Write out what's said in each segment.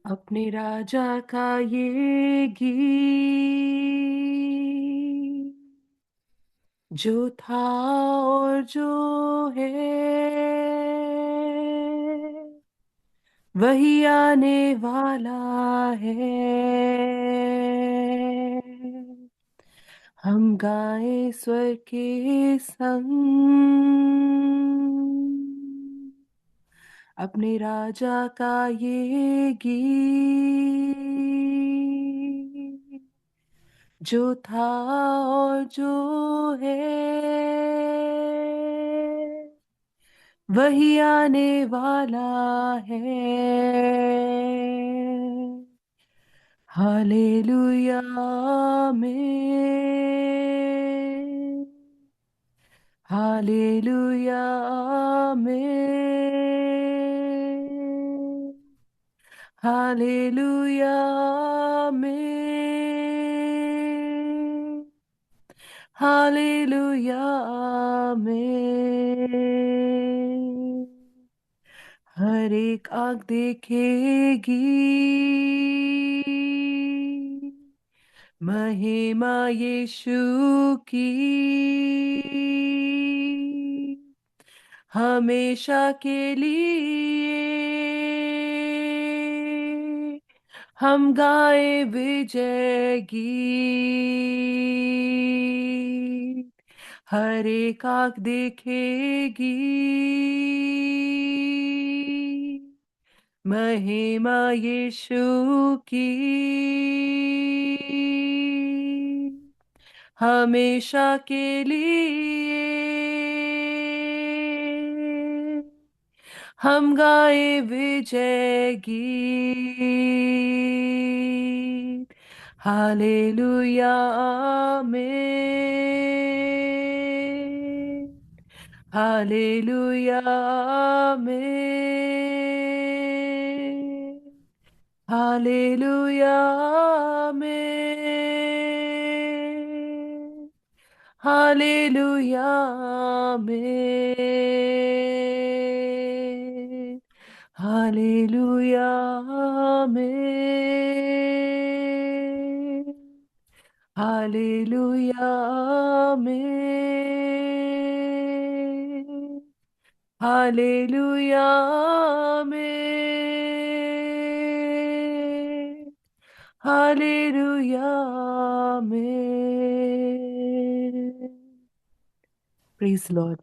अपने राजा का ये गीत जो था और जो है वही आने वाला है। हम गाएं स्वर के संग अपने राजा का ये गीत जो था और जो है वही आने वाला है। हालेलुया आमीन। हालेलुया आमीन। हालेलुया आमीन। हालेलुया आमीन। हर एक आँख देखेगी महिमा यीशु की हमेशा के लिए। हम गाए विजय गीत हर एक आँख देखेगी महिमा यीशु की हमेशा के लिए। हम गाए विजय गीत हालेलुया आमीन। हालेलुया आमीन। हालेलुया आमीन। हालेलुया आमीन। हालेलुया आमीन। हालेलुया आमीन। हालेलुया आमीन। हालेलुया आमीन। Praise Lord.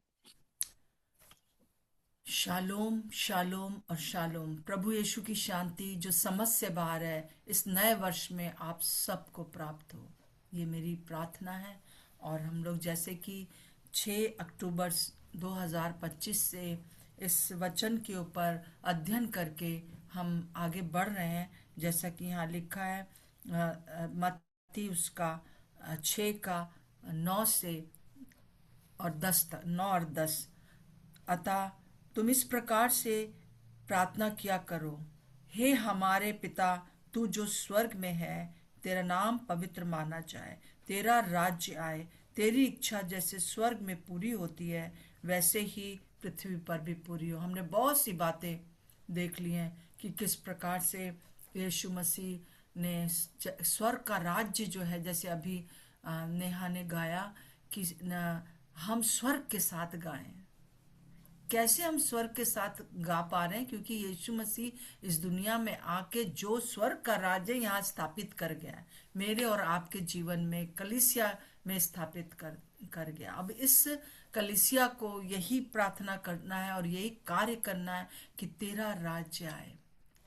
शालोम शालोम और शालोम। प्रभु यीशु की शांति जो समझ से बाहर है इस नए वर्ष में आप सबको प्राप्त हो, ये मेरी प्रार्थना है। और हम लोग जैसे कि 6 अक्टूबर 2025 से इस वचन के ऊपर अध्ययन करके हम आगे बढ़ रहे हैं। जैसा कि यहाँ लिखा है मत्ती उसका 6 का 9 से और 10 तक, 9 और 10। अतः तुम इस प्रकार से प्रार्थना किया करो, हे हमारे पिता, तू जो स्वर्ग में है, तेरा नाम पवित्र माना जाए, तेरा राज्य आए, तेरी इच्छा जैसे स्वर्ग में पूरी होती है वैसे ही पृथ्वी पर भी पूरी हो। हमने बहुत सी बातें देख ली हैं कि किस प्रकार से यीशु मसीह ने स्वर्ग का राज्य जो है, जैसे अभी नेहा ने गाया कि हम स्वर्ग के साथ गाएं। कैसे हम स्वर्ग के साथ गा पा रहे हैं? क्योंकि यीशु मसीह इस दुनिया में आके जो स्वर्ग का राज्य यहाँ स्थापित कर गया है, मेरे और आपके जीवन में कलीसिया में स्थापित कर गया। अब इस कलीसिया को यही प्रार्थना करना है और यही कार्य करना है कि तेरा राज्य आए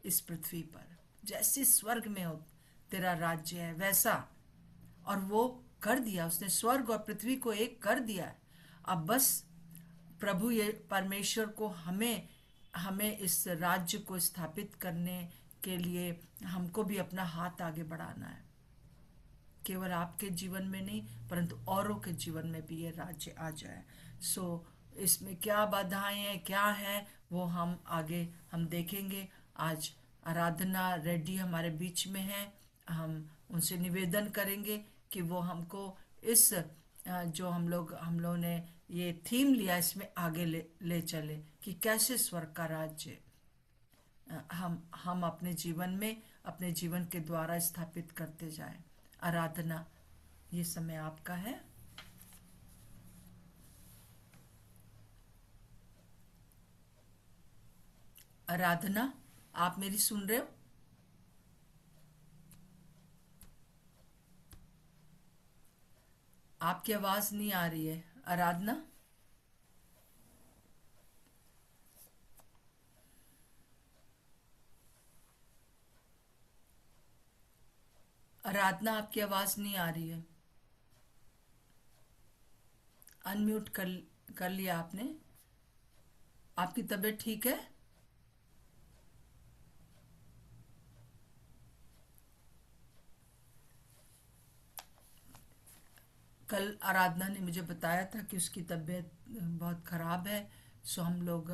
इस पृथ्वी पर, जैसे स्वर्ग में हो तेरा राज्य है वैसा। और वो कर दिया, उसने स्वर्ग और पृथ्वी को एक कर दिया है। अब बस प्रभु ये परमेश्वर को हमें हमें इस राज्य को स्थापित करने के लिए हमको भी अपना हाथ आगे बढ़ाना है। केवल आपके जीवन में नहीं परंतु औरों के जीवन में भी ये राज्य आ जाए। सो इसमें क्या बाधाएं हैं, क्या है, वो हम आगे हम देखेंगे। आज आराधना रेड्डी हमारे बीच में है। हम उनसे निवेदन करेंगे कि वो हमको इस जो हम लोग ने ये थीम लिया इसमें आगे ले चले कि कैसे स्वर्ग का राज्य हम अपने जीवन में, अपने जीवन के द्वारा स्थापित करते जाएं। आराधना, ये समय आपका है। आराधना, आप मेरी सुन रहे हो? आपकी आवाज नहीं आ रही है, आराधना। आराधना, आपकी आवाज नहीं आ रही है। अनम्यूट कर लिया आपने? आपकी तबीयत ठीक है? कल आराधना ने मुझे बताया था कि उसकी तबीयत बहुत खराब है। सो हम लोग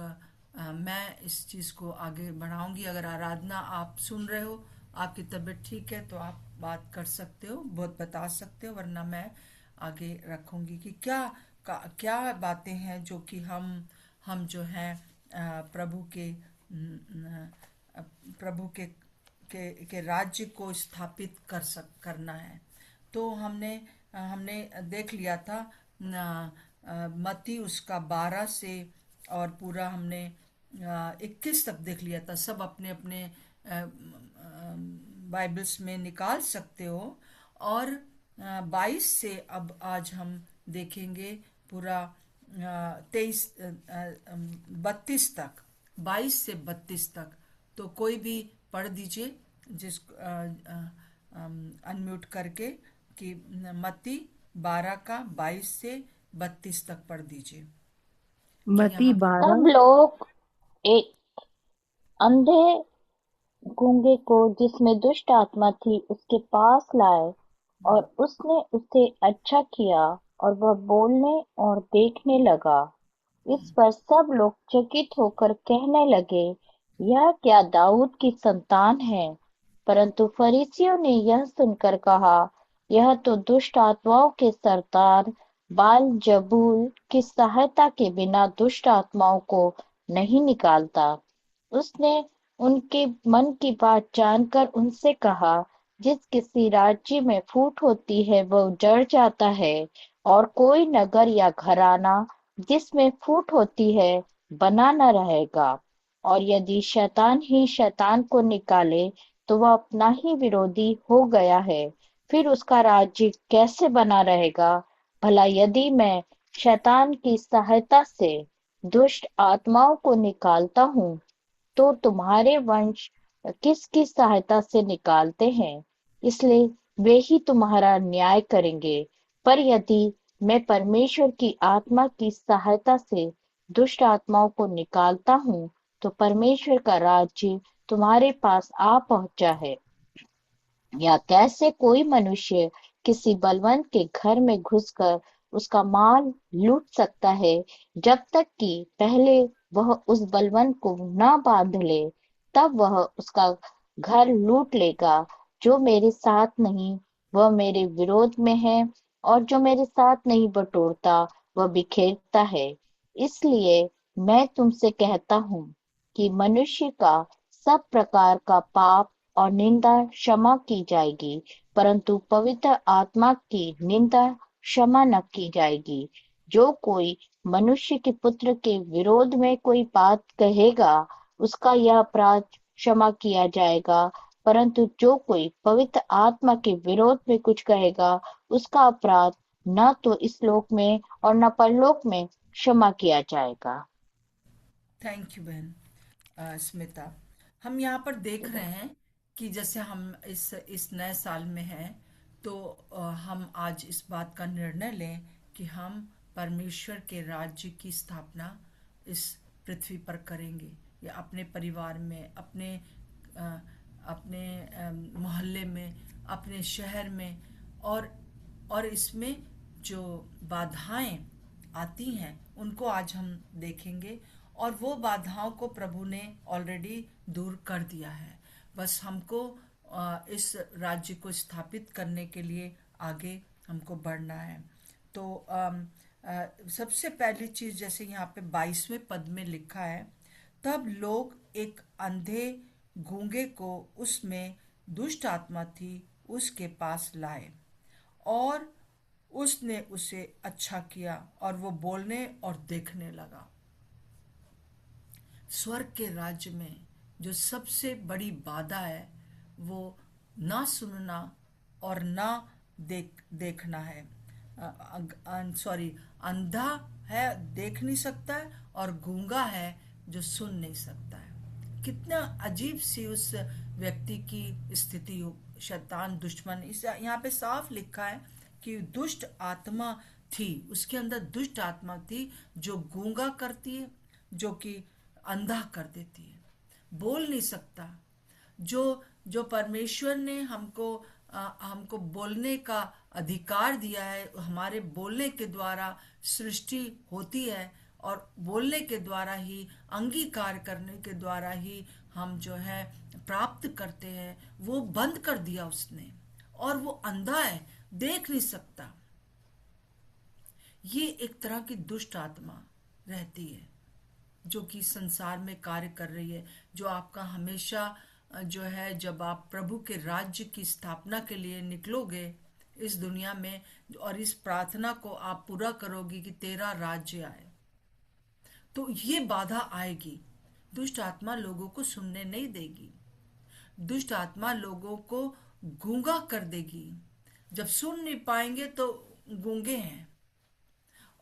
मैं इस चीज़ को आगे बढ़ाऊंगी। अगर आराधना आप सुन रहे हो, आपकी तबीयत ठीक है, तो आप बात कर सकते हो, बहुत बता सकते हो, वरना मैं आगे रखूंगी कि क्या बातें हैं जो कि हम जो हैं प्रभु के प्रभु के राज्य को स्थापित करना है। तो हमने हमने देख लिया था मत्ती उसका 12 से, और पूरा हमने 21 तक देख लिया था। सब अपने अपने बाइबल्स में निकाल सकते हो। और 22 से अब आज हम देखेंगे पूरा 32 तक, 22 से 32 तक। तो कोई भी पढ़ दीजिए, जिस अनम्यूट करके, कि मत्ती 12 का 22 से 32 तक पढ़ दीजिए। कि मती यहाँ पे 12। तब लोग एक अंधे गूंगे को जिसमें दुष्ट आत्मा थी उसके पास लाए और उसने उसे अच्छा किया और वह बोलने और देखने लगा। इस पर सब लोग चकित होकर कहने लगे, यह क्या दाऊद की संतान है? परंतु फरीसियों ने यह सुनकर कहा, यह तो दुष्ट आत्माओं के सरदार बालजबूल की सहायता के बिना दुष्ट आत्माओं को नहीं निकालता। उसने उनके मन की बात जानकर उनसे कहा, जिस किसी राज्य में फूट होती है वह उजड़ जाता है, और कोई नगर या घराना जिसमें फूट होती है बना न रहेगा। और यदि शैतान ही शैतान को निकाले तो वह अपना ही विरोधी हो गया है, फिर उसका राज्य कैसे बना रहेगा? भला यदि मैं शैतान की सहायता से दुष्ट आत्माओं को निकालता हूँ, तो तुम्हारे वंश किसकी सहायता से निकालते हैं? इसलिए वे ही तुम्हारा न्याय करेंगे। पर यदि मैं परमेश्वर की आत्मा की सहायता से दुष्ट आत्माओं को निकालता हूँ, तो परमेश्वर का राज्य तुम्हारे पास आ पहुंचा है। या कैसे कोई मनुष्य किसी बलवंत के घर में घुसकर उसका माल लूट सकता है, जब तक कि पहले वह उस बलवंत को न बांध ले? तब वह उसका घर लूट लेगा। जो मेरे साथ नहीं वह मेरे विरोध में है, और जो मेरे साथ नहीं बटोरता वह बिखेरता है। इसलिए मैं तुमसे कहता हूँ कि मनुष्य का सब प्रकार का पाप और निंदा क्षमा की जाएगी, परंतु पवित्र आत्मा की निंदा क्षमा न की जाएगी। जो कोई मनुष्य के पुत्र के विरोध में कोई बात कहेगा, उसका यह अपराध क्षमा किया जाएगा, परंतु जो कोई पवित्र आत्मा के विरोध में कुछ कहेगा, उसका अपराध न तो इस लोक में और न परलोक में क्षमा किया जाएगा। थैंक यू बहन स्मिता। हम यहाँ पर देख रहे हैं कि जैसे हम इस नए साल में हैं, तो हम आज इस बात का निर्णय लें कि हम परमेश्वर के राज्य की स्थापना इस पृथ्वी पर करेंगे, या अपने परिवार में, अ, अपने मोहल्ले में, अपने शहर में। और इसमें जो बाधाएं आती हैं उनको आज हम देखेंगे। और वो बाधाओं को प्रभु ने ऑलरेडी दूर कर दिया है। बस हमको इस राज्य को स्थापित करने के लिए आगे हमको बढ़ना है। तो सबसे पहली चीज, जैसे यहाँ पे 22वें पद में लिखा है, तब लोग एक अंधे गूंगे को उसमें दुष्ट आत्मा थी उसके पास लाए, और उसने उसे अच्छा किया और वो बोलने और देखने लगा। स्वर्ग के राज्य में जो सबसे बड़ी बाधा है वो ना सुनना और ना देखना है। सॉरी, अंधा है, देख नहीं सकता है, और गूंगा है जो सुन नहीं सकता है। कितना अजीब सी उस व्यक्ति की स्थिति हो। शैतान, दुश्मन, इस यहाँ पे साफ लिखा है कि दुष्ट आत्मा थी, उसके अंदर दुष्ट आत्मा थी जो गूंगा करती है, जो कि अंधा कर देती है, बोल नहीं सकता। जो जो परमेश्वर ने हमको बोलने का अधिकार दिया है, हमारे बोलने के द्वारा सृष्टि होती है, और बोलने के द्वारा ही, अंगीकार करने के द्वारा ही हम जो है प्राप्त करते हैं, वो बंद कर दिया उसने, और वो अंधा है, देख नहीं सकता। ये एक तरह की दुष्ट आत्मा रहती है जो कि संसार में कार्य कर रही है, जो आपका हमेशा जो है, जब आप प्रभु के राज्य की स्थापना के लिए निकलोगे इस दुनिया में, और इस प्रार्थना को आप पूरा करोगे कि तेरा राज्य आए, तो ये बाधा आएगी। दुष्ट आत्मा लोगों को सुनने नहीं देगी, दुष्ट आत्मा लोगों को गूंगा कर देगी। जब सुन नहीं पाएंगे तो गूंगे हैं,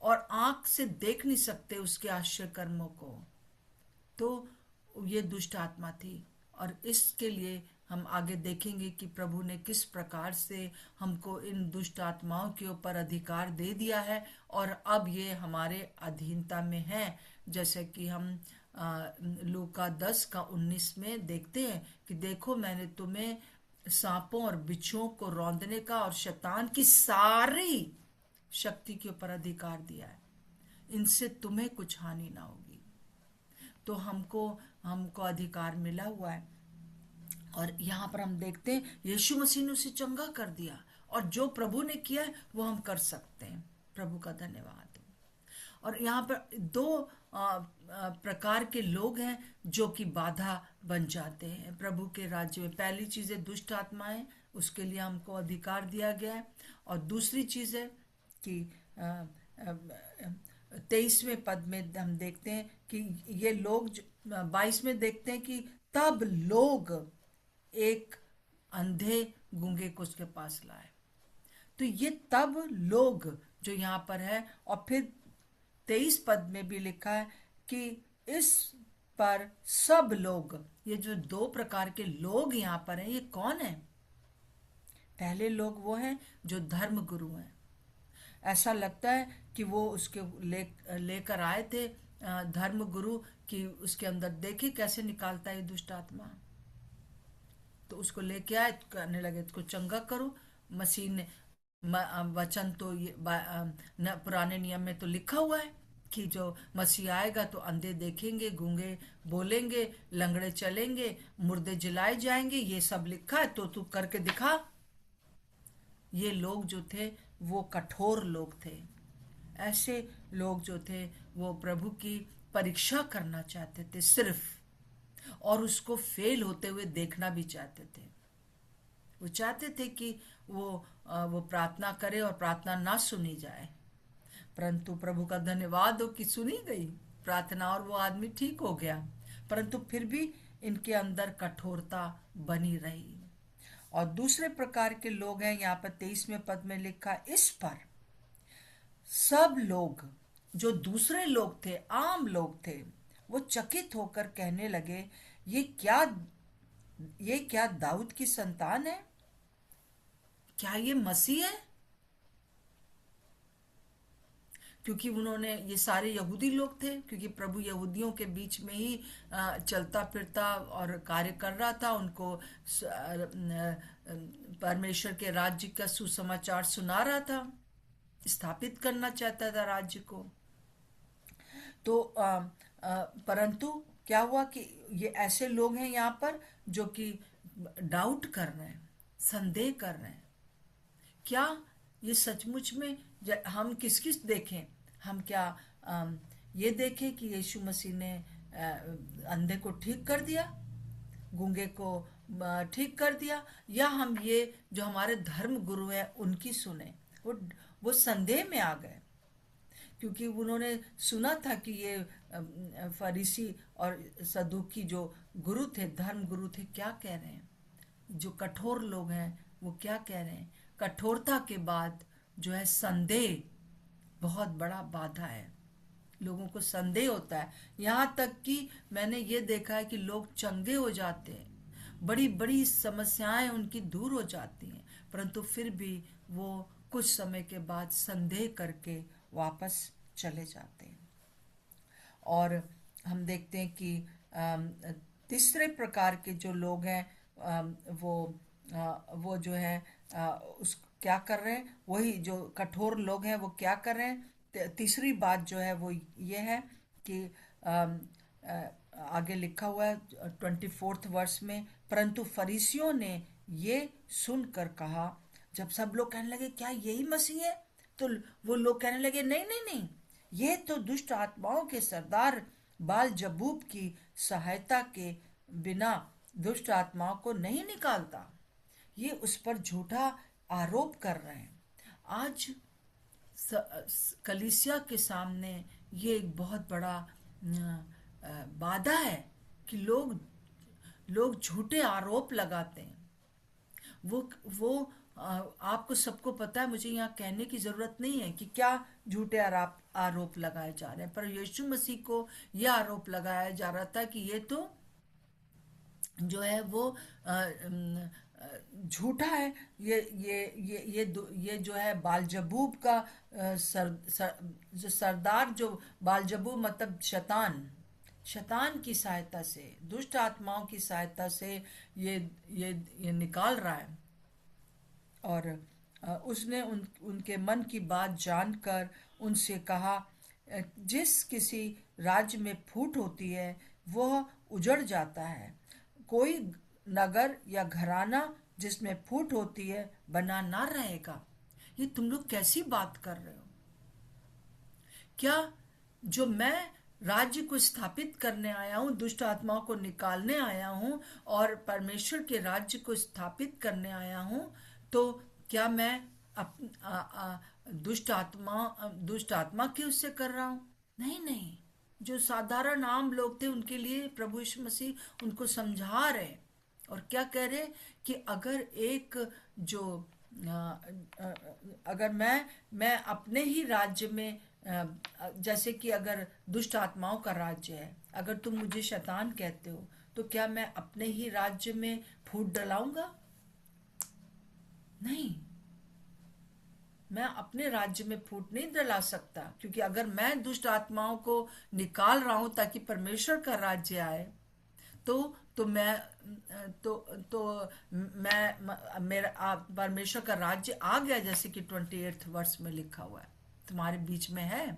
और आंख से देख नहीं सकते उसके आश्चर्य कर्मों को, तो ये दुष्ट आत्मा थी। और इसके लिए हम आगे देखेंगे कि प्रभु ने किस प्रकार से हमको इन दुष्ट आत्माओं के ऊपर अधिकार दे दिया है, और अब ये हमारे अधीनता में है। जैसे कि हम लूका 10:19 में देखते हैं कि देखो, मैंने तुम्हें सांपों और बिच्छुओं को रौंदने का और शैतान की सारी शक्ति के ऊपर अधिकार दिया है, इनसे तुम्हें कुछ हानि ना होगी। तो हमको हमको अधिकार मिला हुआ है, और यहाँ पर हम देखते हैं यीशु मसीह ने उसे चंगा कर दिया, और जो प्रभु ने किया है वो हम कर सकते हैं। प्रभु का धन्यवाद हो। और यहाँ पर दो प्रकार के लोग हैं जो कि बाधा बन जाते हैं प्रभु के राज्य में। पहली चीज है दुष्ट आत्माएं, उसके लिए हमको अधिकार दिया गया है। और दूसरी चीज है कि 23वें पद में हम देखते हैं कि ये लोग 22 में देखते हैं कि तब लोग एक अंधे गूंगे को उसके पास लाए। तो ये तब लोग जो यहाँ पर है, और फिर 23 पद में भी लिखा है कि इस पर सब लोग। ये जो दो प्रकार के लोग यहाँ पर हैं, ये कौन है? पहले लोग वो हैं जो धर्म गुरु हैं। ऐसा लगता है कि वो उसके लेकर आए थे धर्म गुरु, कि उसके अंदर देखे कैसे निकालता है दुष्ट आत्मा। तो उसको लेके आए, करने लगे इसको चंगा करो। मसीह ने वचन तो ये पुराने नियम में तो लिखा हुआ है कि जो मसीह आएगा तो अंधे देखेंगे, गूंगे बोलेंगे, लंगड़े चलेंगे, मुर्दे जलाए जाएंगे, ये सब लिखा है, तो तू करके दिखा। ये लोग जो थे वो कठोर लोग थे। ऐसे लोग जो थे वो प्रभु की परीक्षा करना चाहते थे सिर्फ, और उसको फेल होते हुए देखना भी चाहते थे। वो चाहते थे कि वो प्रार्थना करे और प्रार्थना ना सुनी जाए, परंतु प्रभु का धन्यवाद हो कि सुनी गई प्रार्थना और वो आदमी ठीक हो गया। परंतु फिर भी इनके अंदर कठोरता बनी रही। और दूसरे प्रकार के लोग हैं, यहाँ पर 23वें पद में लिखा, इस पर सब लोग, जो दूसरे लोग थे, आम लोग थे, वो चकित होकर कहने लगे, ये क्या दाऊद की संतान है? क्या ये मसीह है? क्योंकि उन्होंने, ये सारे यहूदी लोग थे, क्योंकि प्रभु यहूदियों के बीच में ही चलता फिरता और कार्य कर रहा था। उनको परमेश्वर के राज्य का सुसमाचार सुना रहा था, स्थापित करना चाहता था राज्य को। तो परंतु क्या हुआ कि ये ऐसे लोग हैं यहाँ पर जो कि डाउट कर रहे हैं, संदेह कर रहे हैं। क्या ये सचमुच में हम किस किस देखें? हम क्या ये देखें कि यीशु मसीह ने अंधे को ठीक कर दिया? गूंगे को ठीक कर दिया, या हम ये जो हमारे धर्म गुरु हैं उनकी सुने। वो संदेह में आ गए, क्योंकि उन्होंने सुना था कि ये फरीसी और सदूकी जो गुरु थे, धर्म गुरु थे, क्या कह रहे हैं, जो कठोर लोग हैं वो क्या कह रहे हैं। कठोरता के बाद जो है संदेह बहुत बड़ा बाधा है। लोगों को संदेह होता है, यहाँ तक कि मैंने ये देखा है कि लोग चंगे हो जाते हैं, बड़ी बड़ी समस्याएं उनकी दूर हो जाती हैं, परंतु फिर भी वो कुछ समय के बाद संदेह करके वापस चले जाते हैं। और हम देखते हैं कि तीसरे प्रकार के जो लोग हैं, वो जो है उस क्या कर रहे हैं, वही जो कठोर लोग हैं वो क्या कर रहे हैं। तीसरी बात जो है वो ये है कि आगे लिखा हुआ है 24th वर्ष में, परंतु फरीसियों ने ये सुनकर कहा, जब सब लोग कहने लगे क्या यही मसीह है, तो वो लोग कहने लगे नहीं नहीं नहीं, ये तो दुष्ट आत्माओं के सरदार बाल जबूब की सहायता के बिना दुष्ट आत्माओं को नहीं निकालता। ये उस पर झूठा आरोप कर रहे हैं। आज कलीसिया के सामने ये एक बहुत बड़ा बाधा है कि लोग झूठे आरोप लगाते हैं। वो आपको सबको पता है, मुझे यहाँ कहने की जरूरत नहीं है कि क्या झूठे आरोप लगाए जा रहे हैं, पर यीशु मसीह को यह आरोप लगाया जा रहा था कि ये तो जो है वो झूठा है। ये जो है बालजबूब का जो सरदार, जो बालजबूब मतलब शैतान की सहायता से, दुष्ट आत्माओं की सहायता से ये निकाल रहा है। और उसने उनके मन की बात जानकर उनसे कहा, जिस किसी राज्य में फूट होती है वह उजड़ जाता है, कोई नगर या घराना जिसमें फूट होती है बना ना रहेगा। ये तुम लोग कैसी बात कर रहे हो? क्या जो मैं राज्य को स्थापित करने आया हूं, दुष्ट आत्माओं को निकालने आया हूं और परमेश्वर के राज्य को स्थापित करने आया हूं, तो क्या मैं दुष्ट आत्मा के उससे कर रहा हूं? नहीं नहीं, जो साधारण आम लोग थे उनके लिए प्रभु यीशु मसीह उनको समझा रहे, और क्या कह रहे कि अगर एक जो अगर मैं अपने ही राज्य में, जैसे कि अगर दुष्ट आत्माओं का राज्य है, अगर तुम मुझे शैतान कहते हो, तो क्या मैं अपने ही राज्य में फूट डलाऊंगा? नहीं, मैं अपने राज्य में फूट नहीं डला सकता, क्योंकि अगर मैं दुष्ट आत्माओं को निकाल रहा हूं ताकि परमेश्वर का राज्य आए, तो मेरा परमेश्वर का राज्य आ गया, जैसे कि 28th वर्ष में लिखा हुआ है, तुम्हारे बीच में है।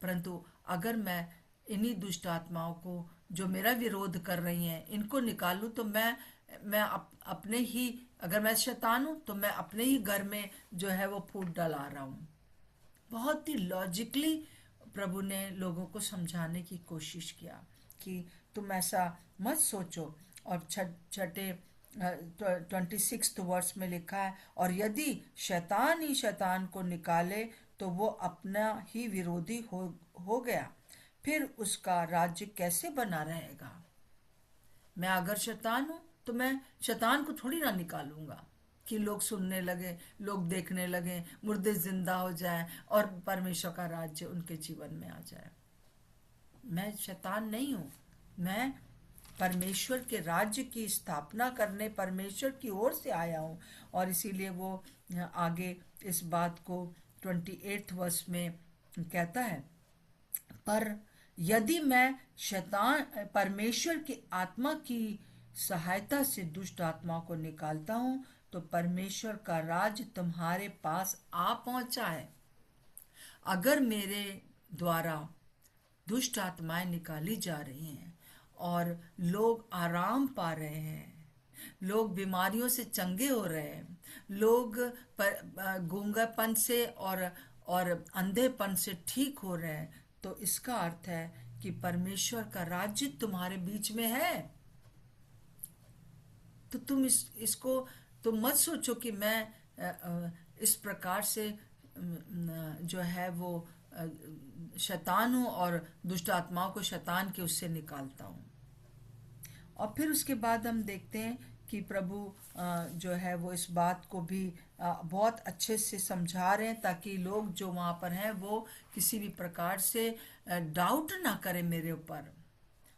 परंतु अगर मैं इन्हीं दुष्ट आत्माओं को जो मेरा विरोध कर रही हैं इनको निकालूं, तो मैं अपने ही, अगर मैं शैतान हूं तो मैं अपने ही घर में जो है वो फूट डला रहा हूं। बहुत ही लॉजिकली प्रभु ने लोगों को समझाने की कोशिश किया कि तुम ऐसा मत सोचो। और छठे 26th वर्ष में लिखा है, और यदि शैतान ही शैतान को निकाले तो वो अपना ही विरोधी हो गया, फिर उसका राज्य कैसे बना रहेगा? मैं अगर शैतान हूं तो मैं शैतान को थोड़ी ना निकालूंगा कि लोग सुनने लगे, लोग देखने लगे, मुर्दे जिंदा हो जाए और परमेश्वर का राज्य उनके जीवन में आ जाए। मैं शैतान नहीं हूं, मैं परमेश्वर के राज्य की स्थापना करने परमेश्वर की ओर से आया हूं। और इसीलिए वो आगे इस बात को 28th वर्ष में कहता है, पर यदि मैं शैतान परमेश्वर की आत्मा की सहायता से दुष्ट आत्माओं को निकालता हूं, तो परमेश्वर का राज तुम्हारे पास आ पहुंचा है। अगर मेरे द्वारा दुष्ट आत्माएं निकाली जा रही हैं और लोग आराम पा रहे हैं, लोग बीमारियों से चंगे हो रहे हैं, लोग गूंगापन से और अंधेपन से ठीक हो रहे हैं, तो इसका अर्थ है कि परमेश्वर का राज्य तुम्हारे बीच में है। तो तुम इसको तो मत सोचो कि मैं इस प्रकार से जो है वो शैतान हूं और दुष्ट आत्माओं को शैतान के उससे निकालता हूं। और फिर उसके बाद हम देखते हैं कि प्रभु जो है वो इस बात को भी बहुत अच्छे से समझा रहे हैं, ताकि लोग जो वहाँ पर हैं वो किसी भी प्रकार से डाउट ना करें मेरे ऊपर।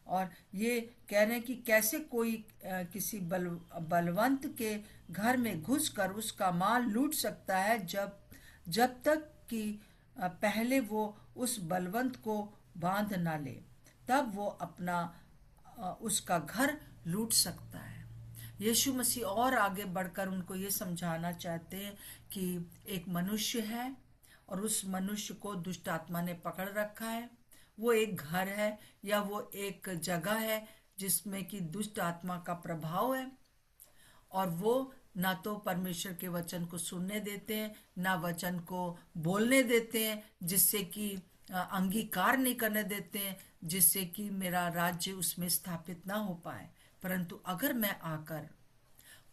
और ये कह रहे हैं कि कैसे कोई किसी बलवंत के घर में घुसकर उसका माल लूट सकता है, जब जब तक कि पहले वो उस बलवंत को बांध ना ले, तब वो अपना उसका घर लूट सकता है। यीशु मसीह और आगे बढ़कर उनको ये समझाना चाहते हैं कि एक मनुष्य है और उस मनुष्य को दुष्ट आत्मा ने पकड़ रखा है। वो एक घर है या वो एक जगह है जिसमें कि दुष्ट आत्मा का प्रभाव है, और वो ना तो परमेश्वर के वचन को सुनने देते हैं, ना वचन को बोलने देते हैं, जिससे कि अंगीकार नहीं करने देते हैं, जिससे कि मेरा राज्य उसमें स्थापित ना हो पाए। परंतु अगर मैं आकर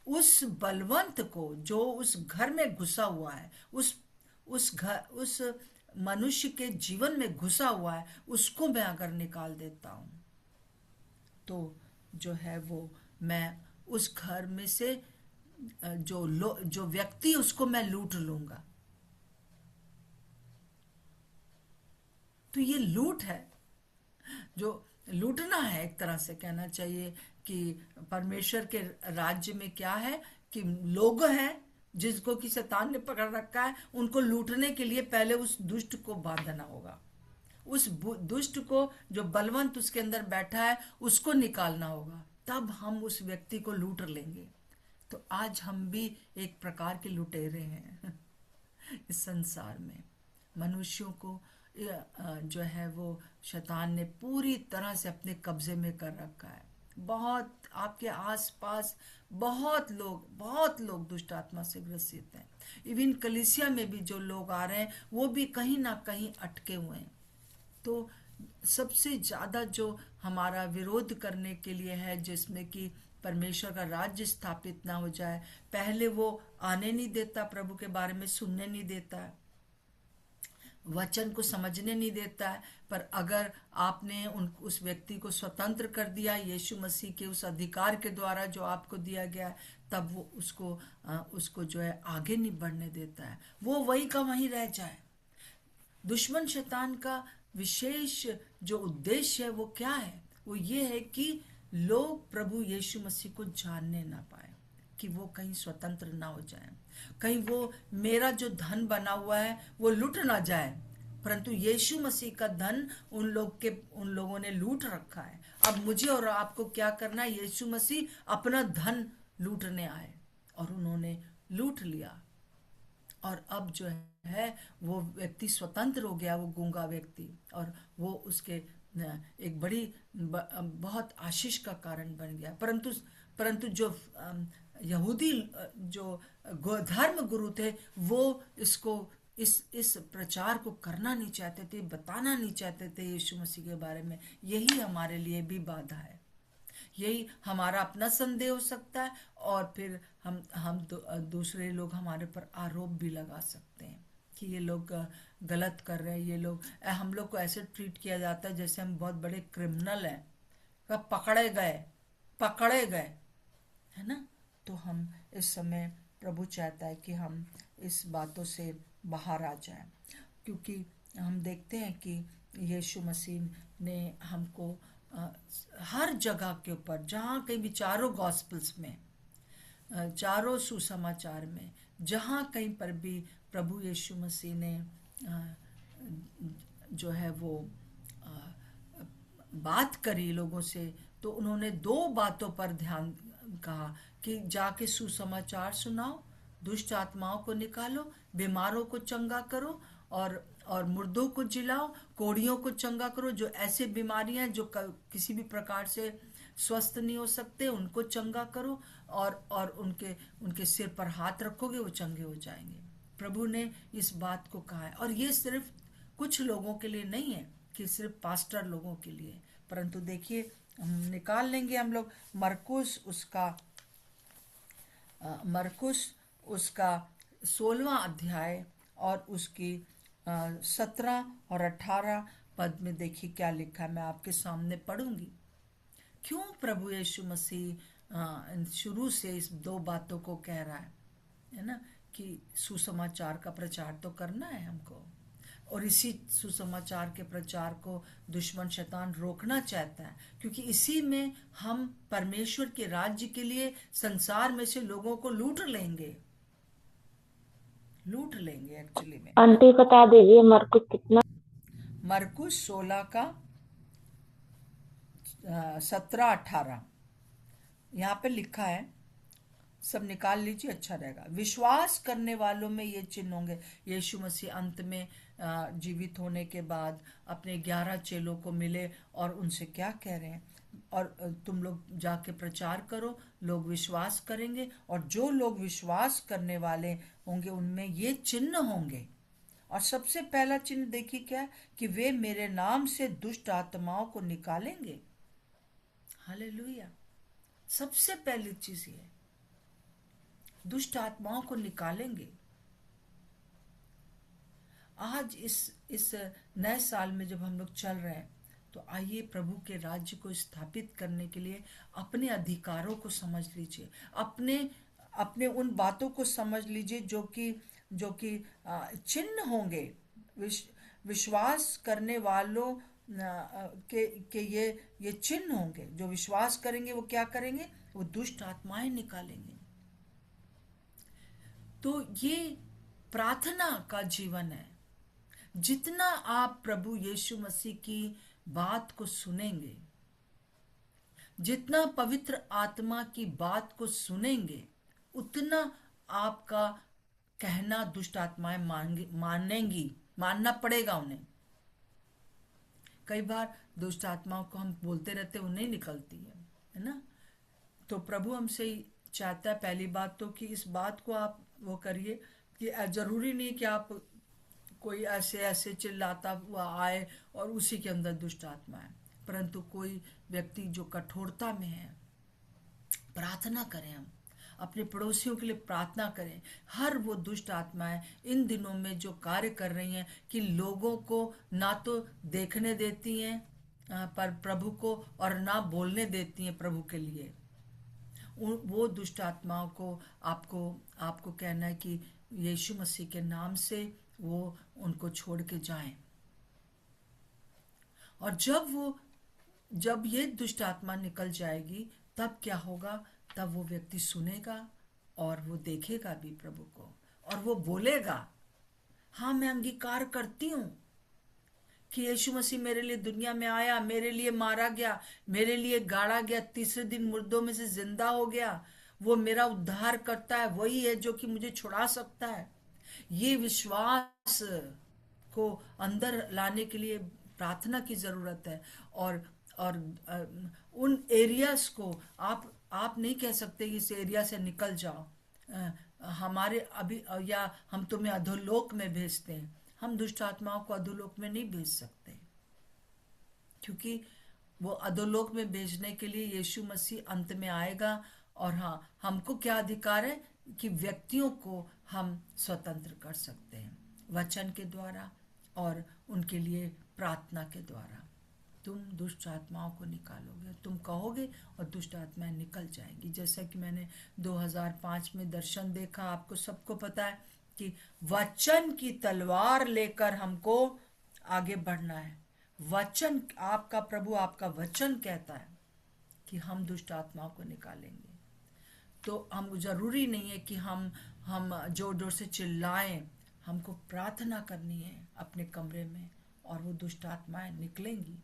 उस बलवंत को जो उस घर में घुसा हुआ है, उस मनुष्य के जीवन में घुसा हुआ है, उसको मैं अगर निकाल देता हूं, तो जो है वो मैं उस घर में से जो व्यक्ति उसको मैं लूट लूंगा। तो ये लूट है, जो लूटना है, एक तरह से कहना चाहिए कि परमेश्वर के राज्य में क्या है कि लोग हैं जिसको कि शैतान ने पकड़ रखा है, उनको लूटने के लिए पहले उस दुष्ट को बांधना होगा। उस दुष्ट को, जो बलवंत उसके अंदर बैठा है, उसको निकालना होगा, तब हम उस व्यक्ति को लूट लेंगे। तो आज हम भी एक प्रकार के लुटेरे हैं इस संसार में। मनुष्यों को जो है वो शैतान ने पूरी तरह से अपने कब्जे में कर रखा है। बहुत आपके आसपास बहुत लोग दुष्ट आत्मा से ग्रसित हैं। इवन कलीसिया में भी जो लोग आ रहे हैं वो भी कहीं ना कहीं अटके हुए हैं। तो सबसे ज्यादा जो हमारा विरोध करने के लिए है, जिसमें कि परमेश्वर का राज्य स्थापित ना हो जाए, पहले वो आने नहीं देता, प्रभु के बारे में सुनने नहीं देता है, वचन को समझने नहीं देता है। पर अगर आपने उस व्यक्ति को स्वतंत्र कर दिया यीशु मसीह के उस अधिकार के द्वारा जो आपको दिया गया है, तब वो उसको जो है आगे नहीं बढ़ने देता है, वो वही का वहीं रह जाए। दुश्मन शैतान का विशेष जो उद्देश्य है वो क्या है? वो ये है कि लोग प्रभु यीशु मसीह को जानने ना पाए, कि वो कहीं स्वतंत्र ना हो जाए, कहीं वो मेरा जो धन बना हुआ है वो लूट ना जाए। परंतु यीशु मसीह का धन उन लोगों ने लूट रखा है। अब मुझे और आपको क्या करना है? यीशु मसीह अपना धन लूटने आए और उन्होंने लूट लिया, और अब जो है वो व्यक्ति स्वतंत्र हो गया, वो गूंगा व्यक्ति, और वो उसके एक बड़ी बहुत आशीष का कारण बन गया। परंतु जो यहूदी जो धर्म गुरु थे, वो इस प्रचार को करना नहीं चाहते थे, बताना नहीं चाहते थे यीशु मसीह के बारे में। यही हमारे लिए भी बाधा है, यही हमारा अपना संदेह हो सकता है, और फिर हम दूसरे लोग हमारे पर आरोप भी लगा सकते हैं कि ये लोग गलत कर रहे हैं, ये लोग, हम लोग को ऐसे ट्रीट किया जाता है जैसे हम बहुत बड़े क्रिमिनल हैं, पकड़े गए, है ना। तो हम इस समय, प्रभु चाहता है कि हम इस बातों से बाहर आ जाएं, क्योंकि हम देखते हैं कि यीशु मसीह ने हमको हर जगह के ऊपर, जहाँ कहीं भी, चारों गॉस्पेल्स में, चारों सुसमाचार में, जहाँ कहीं पर भी प्रभु यीशु मसीह ने जो है वो बात करी लोगों से, तो उन्होंने दो बातों पर ध्यान कहा कि जाके सुसमाचार सुनाओ, दुष्ट आत्माओं को निकालो, बीमारों को चंगा करो, और मुर्दों को जिलाओ, कोढ़ियों को चंगा करो। जो ऐसे बीमारियां हैं जो किसी भी प्रकार से स्वस्थ नहीं हो सकते, उनको चंगा करो, और उनके सिर पर हाथ रखोगे, वो चंगे हो जाएंगे। प्रभु ने इस बात को कहा है, और ये सिर्फ कुछ लोगों के लिए नहीं है कि सिर्फ पास्टर लोगों के लिए। परंतु देखिए, हम निकाल लेंगे हम लोग मरकुस उसका मरकुस उसका 16वां अध्याय और उसकी 17 और 18 पद में देखिए क्या लिखा है। मैं आपके सामने पढ़ूंगी। क्यों प्रभु यीशु मसीह शुरू से इस दो बातों को कह रहा है ना, कि सुसमाचार का प्रचार तो करना है हमको, और इसी सुसमाचार के प्रचार को दुश्मन शैतान रोकना चाहता है, क्योंकि इसी में हम परमेश्वर के राज्य के लिए संसार में से लोगों को लूट लेंगे एक्चुअली में। आंटी बता दीजिए मरकुस कितना। मरकुस 16 का 17-18 यहाँ पे लिखा है, सब निकाल लीजिए, अच्छा रहेगा। विश्वास करने वालों में ये चिन्ह होंगे। यीशु मसीह अंत में जीवित होने के बाद अपने 11 चेलों को मिले और उनसे क्या कह रहे हैं, और तुम लोग जाके प्रचार करो, लोग विश्वास करेंगे, और जो लोग विश्वास करने वाले होंगे उनमें ये चिन्ह होंगे। और सबसे पहला चिन्ह देखिए क्या है, कि वे मेरे नाम से दुष्ट आत्माओं को निकालेंगे। हालेलुया। सबसे पहली चीज ये, दुष्ट आत्माओं को निकालेंगे। आज इस नए साल में जब हम लोग चल रहे हैं, तो आइए प्रभु के राज्य को स्थापित करने के लिए अपने अधिकारों को समझ लीजिए, अपने अपने उन बातों को समझ लीजिए जो कि चिन्ह होंगे। विश्वास करने वालों के ये चिन्ह होंगे। जो विश्वास करेंगे वो क्या करेंगे, वो दुष्ट आत्माएं निकालेंगे। तो ये प्रार्थना का जीवन है। जितना आप प्रभु यीशु मसीह की बात को सुनेंगे, जितना पवित्र आत्मा की बात को सुनेंगे, उतना आपका कहना दुष्ट आत्माएं मानेंगी, मानना पड़ेगा उन्हें। कई बार दुष्ट आत्माओं को हम बोलते रहते, वो नहीं निकलती है ना। तो प्रभु हमसे ही चाहता है, पहली बात तो, कि इस बात को आप वो करिए कि जरूरी नहीं कि आप कोई ऐसे चिल्लाता हुआ आए और उसी के अंदर दुष्ट आत्मा है, परंतु कोई व्यक्ति जो कठोरता में है, प्रार्थना करें, हम अपने पड़ोसियों के लिए प्रार्थना करें। हर वो दुष्ट आत्माएं इन दिनों में जो कार्य कर रही हैं, कि लोगों को ना तो देखने देती हैं पर प्रभु को, और ना बोलने देती हैं प्रभु के लिए, वो दुष्ट आत्माओं को आपको कहना है कि यीशु मसीह के नाम से वो उनको छोड़ के जाएं। और जब ये दुष्ट आत्मा निकल जाएगी, तब क्या होगा, तब वो व्यक्ति सुनेगा और वो देखेगा भी प्रभु को, और वो बोलेगा, हाँ मैं अंगीकार करती हूँ कि यीशु मसीह मेरे लिए दुनिया में आया, मेरे लिए मारा गया, मेरे लिए गाड़ा गया, तीसरे दिन मुर्दों में से जिंदा हो गया, वो मेरा उद्धार करता है, वही है जो कि मुझे छुड़ा सकता है। ये विश्वास को अंदर लाने के लिए प्रार्थना की जरूरत है। और उन एरियाज को आप नहीं कह सकते कि इस एरिया से निकल जाओ, हमारे अभी, या हम तुम्हें अधोलोक में भेजते हैं। हम दुष्ट आत्माओं को अधोलोक में नहीं भेज सकते, क्योंकि वो अधोलोक में भेजने के लिए यीशु मसीह अंत में आएगा। और हाँ, हमको क्या अधिकार है कि व्यक्तियों को हम स्वतंत्र कर सकते हैं, वचन के द्वारा और उनके लिए प्रार्थना के द्वारा। तुम दुष्ट आत्माओं को निकालोगे, तुम कहोगे और दुष्ट आत्माएं निकल जाएंगी। जैसा कि मैंने 2005 में दर्शन देखा, आपको सबको पता है कि वचन की तलवार लेकर हमको आगे बढ़ना है। वचन, आपका प्रभु, आपका वचन कहता है कि हम दुष्ट आत्माओं को निकालेंगे। तो हम, जरूरी नहीं है कि हम जोर जोर से चिल्लाएं, हमको प्रार्थना करनी है अपने कमरे में, और वो दुष्ट आत्माएं निकलेंगी।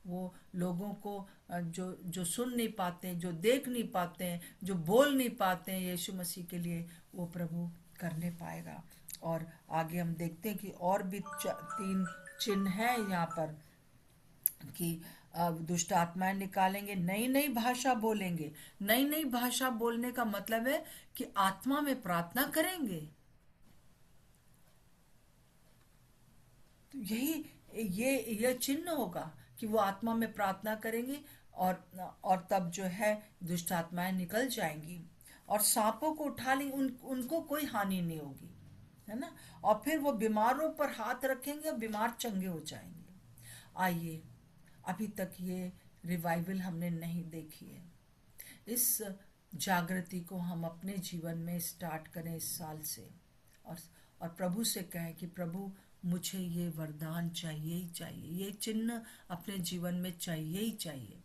वो लोगों को जो सुन नहीं पाते, जो देख नहीं पाते, जो बोल नहीं पाते हैं यीशु मसीह के लिए, वो प्रभु करने पाएगा। और आगे हम देखते हैं कि और भी 3 चिन्ह है यहाँ पर, कि दुष्ट आत्माएं निकालेंगे, नई नई भाषा बोलेंगे। नई नई भाषा बोलने का मतलब है कि आत्मा में प्रार्थना करेंगे। तो ये चिन्ह होगा कि वो आत्मा में प्रार्थना करेंगे, और तब जो है दुष्ट आत्माएं निकल जाएंगी। और सांपों को उठा ली, उनको कोई हानि नहीं होगी, है ना। और फिर वो बीमारों पर हाथ रखेंगे और बीमार चंगे हो जाएंगे। आइए, अभी तक ये रिवाइवल हमने नहीं देखी है, इस जागृति को हम अपने जीवन में स्टार्ट करें इस साल से। और और प्रभु से कहें कि प्रभु मुझे ये वरदान चाहिए ही चाहिए, ये चिन्ह अपने जीवन में चाहिए ही चाहिए,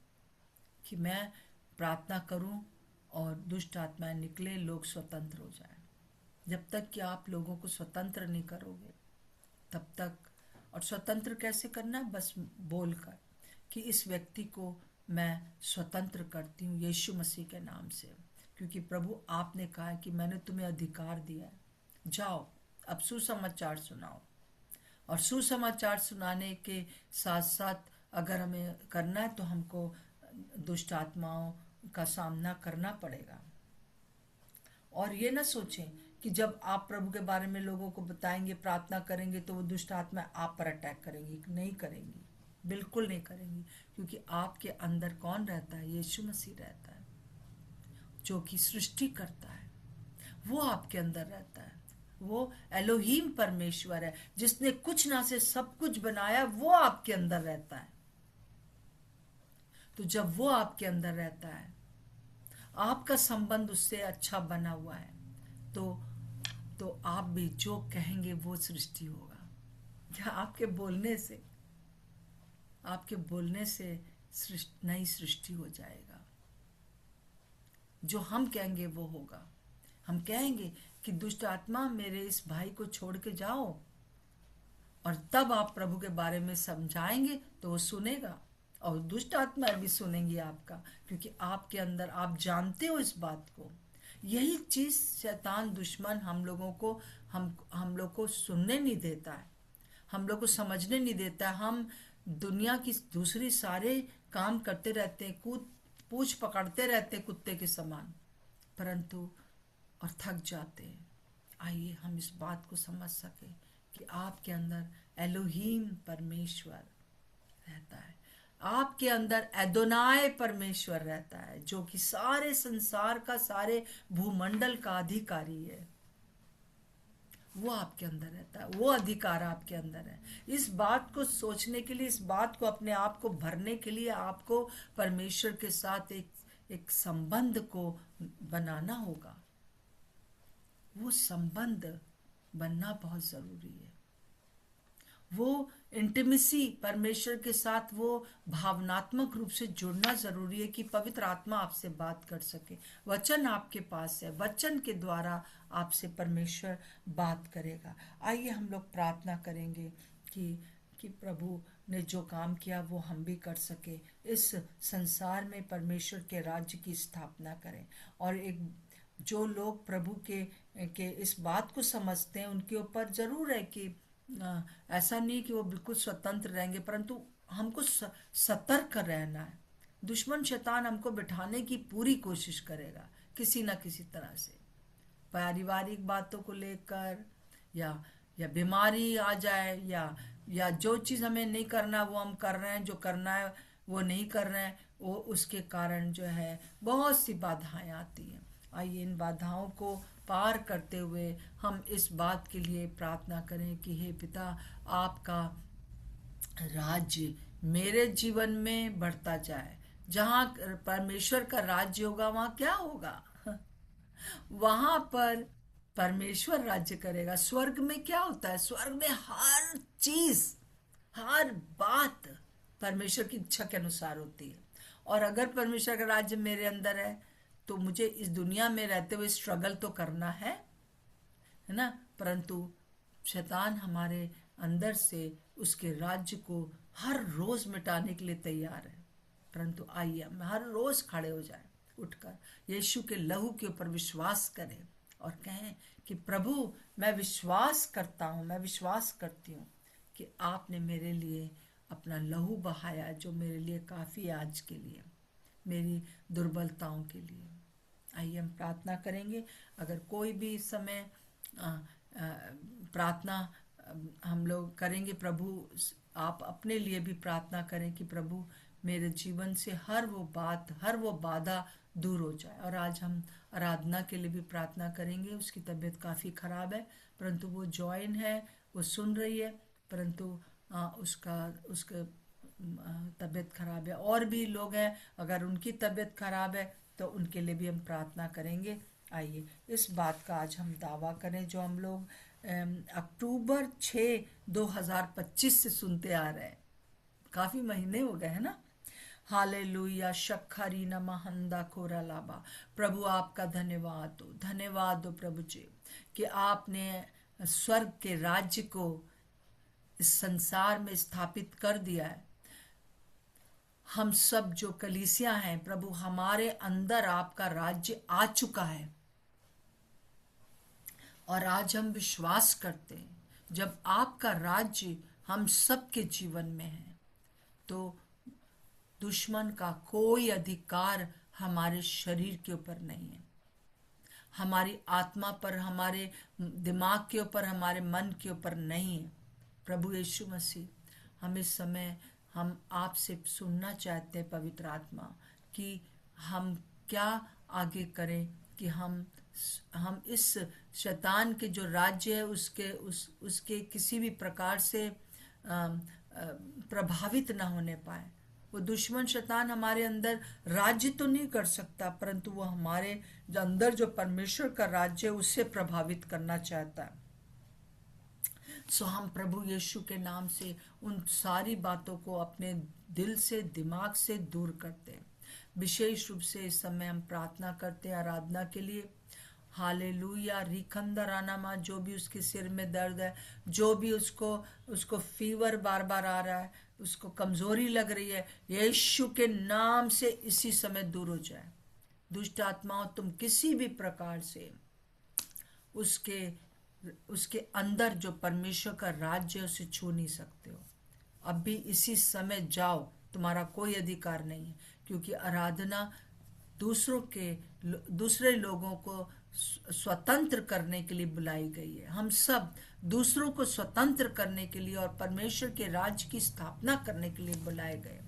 कि मैं प्रार्थना करूं और दुष्ट आत्माएं निकले, लोग स्वतंत्र हो जाएं। जब तक कि आप लोगों को स्वतंत्र नहीं करोगे तब तक। और स्वतंत्र कैसे करना है? बस बोलकर कि इस व्यक्ति को मैं स्वतंत्र करती हूँ यीशु मसीह के नाम से, क्योंकि प्रभु आपने कहा है कि मैंने तुम्हें अधिकार दिया है, जाओ अब सुसमाचार सुनाओ। और सुसमाचार सुनाने के साथ साथ अगर हमें करना है तो हमको दुष्ट आत्माओं का सामना करना पड़ेगा। और ये ना सोचें कि जब आप प्रभु के बारे में लोगों को बताएंगे, प्रार्थना करेंगे, तो वो दुष्ट आत्मा आप पर अटैक करेंगी। नहीं करेंगी, बिल्कुल नहीं करेंगी, क्योंकि आपके अंदर कौन रहता है? यीशु मसीह रहता है, जो कि सृष्टि करता है। वो आपके अंदर रहता है। वो एलोहीम परमेश्वर है, जिसने कुछ ना से सब कुछ बनाया, वो आपके अंदर रहता है। तो जब वो आपके अंदर रहता है, आपका संबंध उससे अच्छा बना हुआ है, तो आप भी जो कहेंगे वो सृष्टि होगा। क्या आपके बोलने से नई सृष्टि हो जाएगा। जो हम कहेंगे वो होगा। हम कहेंगे कि दुष्ट आत्मा मेरे इस भाई को छोड़ के जाओ, और तब आप प्रभु के बारे में समझाएंगे तो वो सुनेगा, और दुष्ट आत्मा भी सुनेंगी आपका, क्योंकि आपके अंदर आप जानते हो इस बात को। यही चीज शैतान दुश्मन हम लोग को सुनने नहीं देता है, हम लोग को समझने नहीं देता। हम दुनिया की दूसरी सारे काम करते रहते हैं, पूछ पकड़ते रहते हैं कुत्ते के समान, परंतु और थक जाते हैं। आइए हम इस बात को समझ सके कि आपके अंदर एलोहीम परमेश्वर रहता है, आपके अंदर एदोनाय परमेश्वर रहता है, जो कि सारे संसार का, सारे भूमंडल का अधिकारी है। वो आपके अंदर रहता है, वो अधिकार आपके अंदर है। इस बात को सोचने के लिए, इस बात को अपने आप को भरने के लिए आपको परमेश्वर के साथ एक संबंध को बनाना होगा। वो संबंध बनना बहुत जरूरी है। वो इंटीमेसी परमेश्वर के साथ, वो भावनात्मक रूप से जुड़ना जरूरी है कि पवित्र आत्मा आपसे बात कर सके। वचन आपके पास है, वचन के द्वारा आपसे परमेश्वर बात करेगा। आइए हम लोग प्रार्थना करेंगे कि प्रभु ने जो काम किया वो हम भी कर सके, इस संसार में परमेश्वर के राज्य की स्थापना करें। और एक जो लोग प्रभु के इस बात को समझते हैं, उनके ऊपर जरूर है कि ऐसा नहीं कि वो बिल्कुल स्वतंत्र रहेंगे, परंतु हमको सतर्क रहना है। दुश्मन शैतान हमको बिठाने की पूरी कोशिश करेगा किसी ना किसी तरह से, पारिवारिक बातों को लेकर, या बीमारी आ जाए, या जो चीज हमें नहीं करना वो हम कर रहे हैं, जो करना है वो नहीं कर रहे हैं, वो उसके कारण जो है बहुत सी बाधाएं आती हैं। आइए इन बाधाओं को पार करते हुए हम इस बात के लिए प्रार्थना करें कि हे पिता, आपका राज्य मेरे जीवन में बढ़ता जाए। जहाँ परमेश्वर का राज्य होगा वहाँ क्या होगा? वहां पर परमेश्वर राज्य करेगा। स्वर्ग में क्या होता है? स्वर्ग में हर चीज, हर बात परमेश्वर की इच्छा के अनुसार होती है। और अगर परमेश्वर का राज्य मेरे अंदर है तो मुझे इस दुनिया में रहते हुए स्ट्रगल तो करना है ना, परंतु शैतान हमारे अंदर से उसके राज्य को हर रोज मिटाने के लिए तैयार है। परंतु आइए हम हर रोज खड़े हो जाएं, उठकर यीशु के लहू के ऊपर विश्वास करें और कहें कि प्रभु मैं विश्वास करता हूँ, मैं विश्वास करती हूँ कि आपने मेरे लिए अपना लहू बहाया, जो मेरे लिए काफ़ी है आज के लिए, मेरी दुर्बलताओं के लिए। आइए हम प्रार्थना करेंगे। अगर कोई भी इस समय प्रार्थना हम लोग करेंगे, प्रभु आप अपने लिए भी प्रार्थना करें कि प्रभु मेरे जीवन से हर वो बात, हर वो बाधा दूर हो जाए। और आज हम आराधना के लिए भी प्रार्थना करेंगे। उसकी तबीयत काफ़ी ख़राब है, परंतु वो जॉइन है, वो सुन रही है, परंतु उसका उसका तबीयत खराब है। और भी लोग हैं, अगर उनकी तबीयत खराब है तो उनके लिए भी हम प्रार्थना करेंगे। आइए इस बात का आज हम दावा करें जो हम लोग अक्टूबर 6, 2025 से सुनते आ रहे हैं। काफी महीने हो गए हैं ना। हालेलुया शक्खरी नमहंदा खोरा लाबा। प्रभु आपका धन्यवाद हो प्रभु जी कि आपने स्वर्ग के राज्य को इस संसार में स्थापित कर दिया है। हम सब जो कलीसिया हैं प्रभु, हमारे अंदर आपका राज्य आ चुका है। और आज हम विश्वास करते हैं जब आपका राज्य हम सबके जीवन में है तो दुश्मन का कोई अधिकार हमारे शरीर के ऊपर नहीं है, हमारी आत्मा पर, हमारे दिमाग के ऊपर, हमारे मन के ऊपर नहीं है। प्रभु यीशु मसीह, हम इस समय हम आपसे सुनना चाहते हैं पवित्र आत्मा कि हम क्या आगे करें कि हम इस शैतान के जो राज्य है उसके किसी भी प्रकार से प्रभावित ना होने पाए। वो दुश्मन शैतान हमारे अंदर राज्य तो नहीं कर सकता, परंतु वो हमारे जो अंदर जो परमेश्वर का राज्य है उससे प्रभावित करना चाहता है। सो हम प्रभु यीशु के नाम से उन सारी बातों को अपने दिल से, दिमाग से दूर करते हैं। विशेष रूप से इस समय हम प्रार्थना करते हैं आराधना के लिए। हालेलुया रिखंदर आनामा, जो भी उसके सिर में दर्द है, जो भी उसको फीवर बार बार आ रहा है, उसको कमजोरी लग रही है, यीशु के नाम से इसी समय दूर हो जाए। दुष्ट आत्माओं, तुम किसी भी प्रकार से उसके अंदर जो परमेश्वर का राज्य है उसे छू नहीं सकते हो। अब भी इसी समय जाओ, तुम्हारा कोई अधिकार नहीं है, क्योंकि आराधना दूसरे लोगों को स्वतंत्र करने के लिए बुलाई गई है। हम सब दूसरों को स्वतंत्र करने के लिए और परमेश्वर के राज्य की स्थापना करने के लिए बुलाए गए।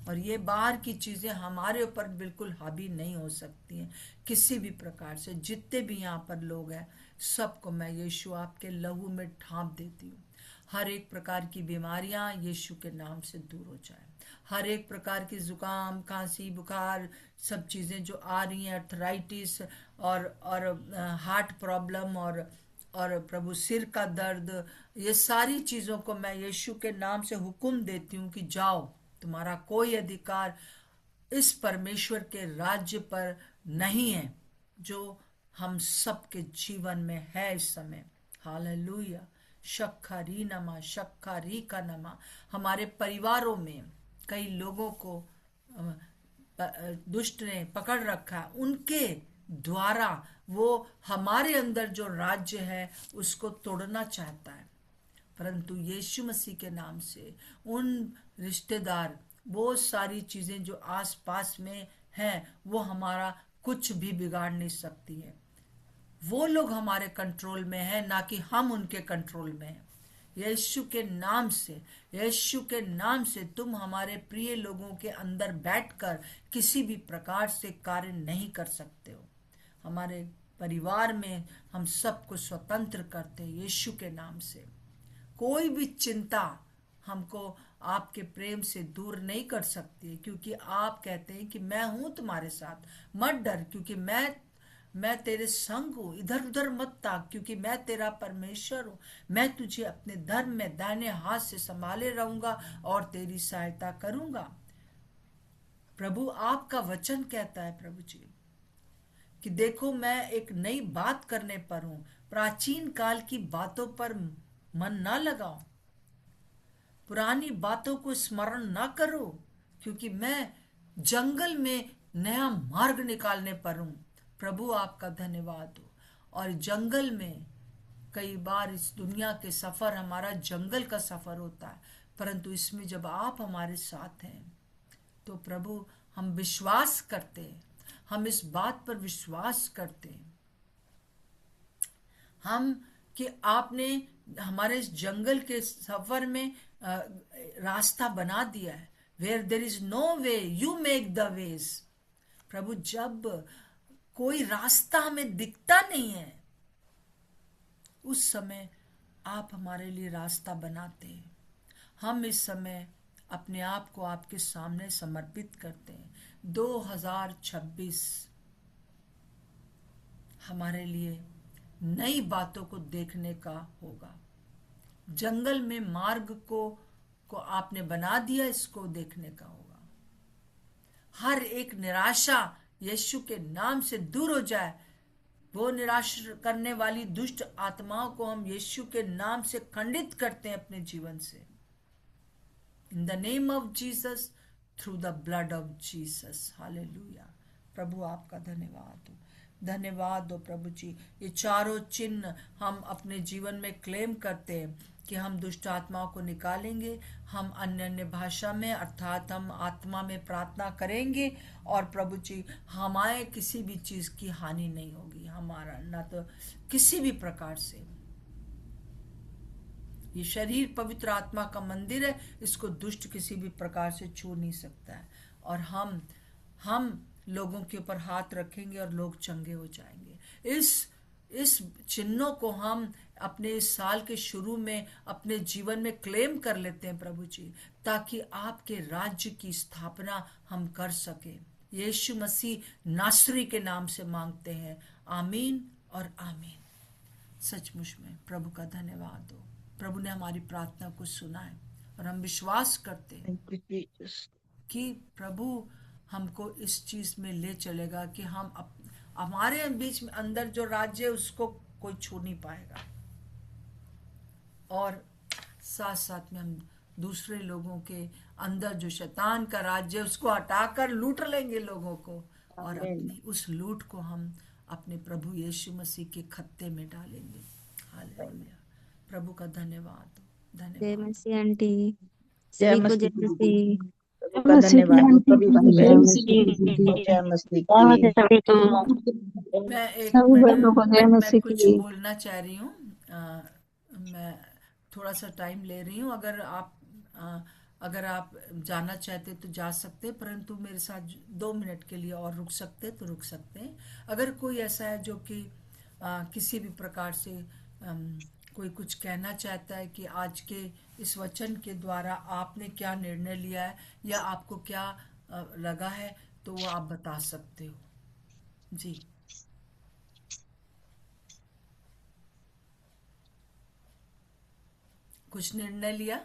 और ये बाहर की चीजें हमारे ऊपर बिल्कुल हावी नहीं हो सकती हैं किसी भी प्रकार से। जितने भी यहाँ पर लोग हैं सबको मैं यीशु आपके लहू में ढांप देती हूँ। हर एक प्रकार की बीमारियां यीशु के नाम से दूर हो जाए। हर एक प्रकार की जुकाम, खांसी, बुखार, सब चीजें जो आ रही हैं, अर्थराइटिस और हार्ट प्रॉब्लम और प्रभु सिर का दर्द, ये सारी चीजों को मैं यीशु के नाम से हुक्म देती हूँ कि जाओ, तुम्हारा कोई अधिकार इस परमेश्वर के राज्य पर नहीं है जो हम सबके जीवन में है इस समय। हालेलुया शक्खरी नमा, शक्खरी का नमा। हमारे परिवारों में कई लोगों को दुष्ट ने पकड़ रखा है, उनके द्वारा वो हमारे अंदर जो राज्य है उसको तोड़ना चाहता है। परंतु यीशु मसीह के नाम से उन रिश्तेदार, वो सारी चीजें जो आसपास में हैं, वो हमारा कुछ भी बिगाड़ नहीं सकती है। वो लोग हमारे कंट्रोल में है, ना कि हम उनके कंट्रोल में हैं। यीशु के नाम से, यीशु के नाम से तुम हमारे प्रिय लोगों के अंदर बैठकर किसी भी प्रकार से कार्य नहीं कर सकते हो। हमारे परिवार में हम सबको स्वतंत्र करते हैं यीशु के नाम से। कोई भी चिंता हमको आपके प्रेम से दूर नहीं कर सकती है, क्योंकि आप कहते हैं कि मैं हूं तुम्हारे साथ, मत डर, क्योंकि मैं तेरे संग हूं, इधर उधर मत ताक, क्योंकि मैं तेरा परमेश्वर हूं। मैं तुझे अपने धर्म में दाहिने हाथ से संभाले रहूंगा और तेरी सहायता करूंगा। प्रभु आपका वचन कहता है प्रभु जी कि देखो मैं एक नई बात करने पर हूं, प्राचीन काल की बातों पर मन ना लगाओ, पुरानी बातों को स्मरण ना करो, क्योंकि मैं जंगल में नया मार्ग निकालने पर हूं। प्रभु आपका धन्यवाद हो। और जंगल में कई बार इस दुनिया के सफर हमारा जंगल का सफर होता है, परंतु इसमें जब आप हमारे साथ हैं तो प्रभु हम विश्वास करते हैं, हम इस बात पर विश्वास करते हैं हम कि आपने हमारे इस जंगल के सफर में रास्ता बना दिया है। Where there is no way you make the ways. प्रभु जब कोई रास्ता हमें दिखता नहीं है, उस समय आप हमारे लिए रास्ता बनाते हैं। हम इस समय अपने आप को आपके सामने समर्पित करते हैं। 2026 हमारे लिए नई बातों को देखने का होगा। जंगल में मार्ग को आपने बना दिया, इसको देखने का होगा। हर एक निराशा यीशु के नाम से दूर हो जाए। वो निराश करने वाली दुष्ट आत्माओं को हम यीशु के नाम से खंडित करते हैं अपने जीवन से। In the name of Jesus, through the blood of Jesus. Hallelujah. प्रभु आपका धन्यवाद हो, धन्यवाद हो प्रभु जी। ये चारों चिन्ह हम अपने जीवन में क्लेम करते हैं कि हम दुष्ट आत्माओं को निकालेंगे। हम अन्य अन्य भाषा में अर्थात हम आत्मा में प्रार्थना करेंगे और प्रभु जी हमारे किसी भी चीज की हानि नहीं होगी, हमारा ना तो किसी भी प्रकार से। ये शरीर पवित्र आत्मा का मंदिर है, इसको दुष्ट किसी भी प्रकार से छू नहीं सकता है। और हम लोगों के ऊपर हाथ रखेंगे और लोग चंगे हो जाएंगे। इस चिन्हों को हम अपने इस साल के शुरू में अपने जीवन में क्लेम कर लेते हैं प्रभु जी, ताकि आपके राज्य की स्थापना हम कर सके। यीशु मसीह नासरी के नाम से मांगते हैं, आमीन और आमीन। सचमुच में प्रभु का धन्यवाद हो। प्रभु ने हमारी प्रार्थना को सुना है और हम विश्वास करते हैं कि प्रभु हमको इस चीज में ले चलेगा कि हम हमारे बीच में अंदर जो राज्य है उसको कोई छू नहीं पाएगा, और साथ साथ में हम दूसरे लोगों के अंदर जो शैतान का राज्य है उसको हटाकर लूट लेंगे लोगों को, और अपनी उस लूट को हम अपने प्रभु यीशु मसीह के खत्ते में डालेंगे। हालेलुया। प्रभु का धन्यवाद हो, जय धन्यवाद। मसीह आंटी, जय सभी को मसीह जय की मसीह। दीदी, प्रभु का धन्यवाद हो, सभी को जय जय मसीह मसीह की की। दीदी, जय मसीह जय की। मसीह सभी को, मैं एक सभी मिनट बहनों को जय मैं मसीह कुछ की। बोलना चाह रही हूँ। मैं थोड़ा सा टाइम ले रही हूँ। अगर आप जाना चाहते तो जा सकते हैं, परंतु मेरे साथ 2 मिनट के लिए और रुक सकते तो रुक सकते हैं। अगर कोई ऐसा है जो कि किसी भी प्रकार से कोई कुछ कहना चाहता है कि आज के इस वचन के द्वारा आपने क्या निर्णय लिया है या आपको क्या लगा है, तो वो आप बता सकते हो जी। कुछ निर्णय लिया,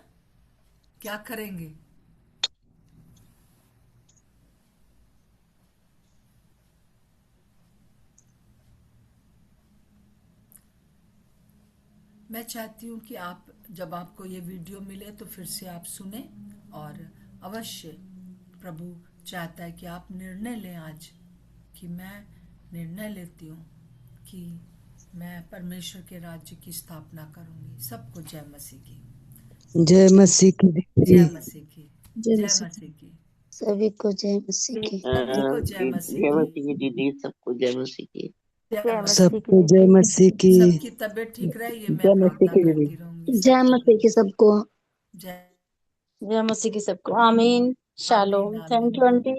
क्या करेंगे? मैं चाहती हूँ कि आप जब आपको ये वीडियो मिले तो फिर से आप सुने, और अवश्य प्रभु चाहता है कि आप निर्णय लें आज, कि मैं निर्णय लेती हूँ कि मैं परमेश्वर के राज्य की स्थापना करूंगी। सबको जय मसीह की, जय मसीह की जय दीदी। मसीह की, जय जय मसीह मसीह की, सभी को जय मसीह की। सभी को जय मसीह जय की, मसीह की दीदी, सबको जय मसीह की। जय जय मसीह मसीह की सबको जय दीदी। मसीह की। सबकी तबीयत ठीक रहे, ये मैं जय मसीह प्रार्थना की दीदी। करती रहूंगी। जय सबकी मसीह की सबको। जय जय मसीह की सबको। आमीन। आमीन शालोम। थैंक आमीन। You aunty.